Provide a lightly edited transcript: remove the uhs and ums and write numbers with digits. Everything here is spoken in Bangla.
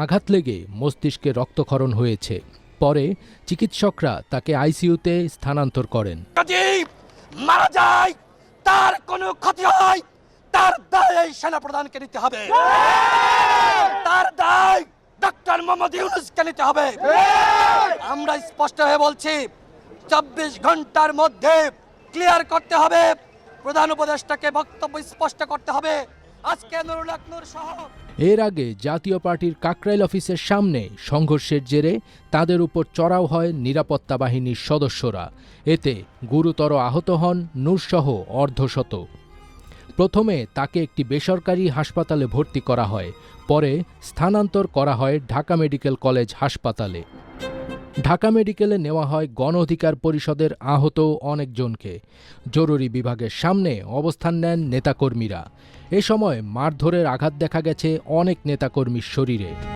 আঘাত লেগে মস্তিষ্কে রক্তক্ষরণ হয়েছে। পরে চিকিৎসকরা তাকে আইসিইউতে স্থানান্তর করেন। যদি মারা যায়, তার কোনো ক্ষতি হয়, তার দায় এই সেনাপ্রধানকে নিতে হবে, তার দায় ডক্টর মোহাম্মদ ইউনূসকে নিতে হবে। আমরা স্পষ্ট হয়ে বলছি, 24 ঘন্টার মধ্যে ক্লিয়ার করতে হবে, প্রধান উপদেষ্টাকে বক্তব্য স্পষ্ট করতে হবে। আজকে নুরুল হক নূর সহ এর আগে জাতীয় পার্টির কাকরাইল অফিসের সামনে সংঘর্ষের জেরে তাদের উপর চড়াও হয় নিরাপত্তা বাহিনীর সদস্যরা। এতে গুরুতর আহত হন নূরসহ অর্ধশত। প্রথমে তাকে একটি বেসরকারি হাসপাতালে ভর্তি করা হয়, পরে স্থানান্তর করা হয় ঢাকা মেডিকেল কলেজ হাসপাতালে। ঢাকা মেডিকেলে নেওয়া হয় গণ অধিকার পরিষদের আহত অনেকজনকে। জরুরি বিভাগের সামনে অবস্থান নেন নেতাকর্মীরা। এ সময় মারধরের আঘাত দেখা গেছে অনেক নেতাকর্মীর শরীরে।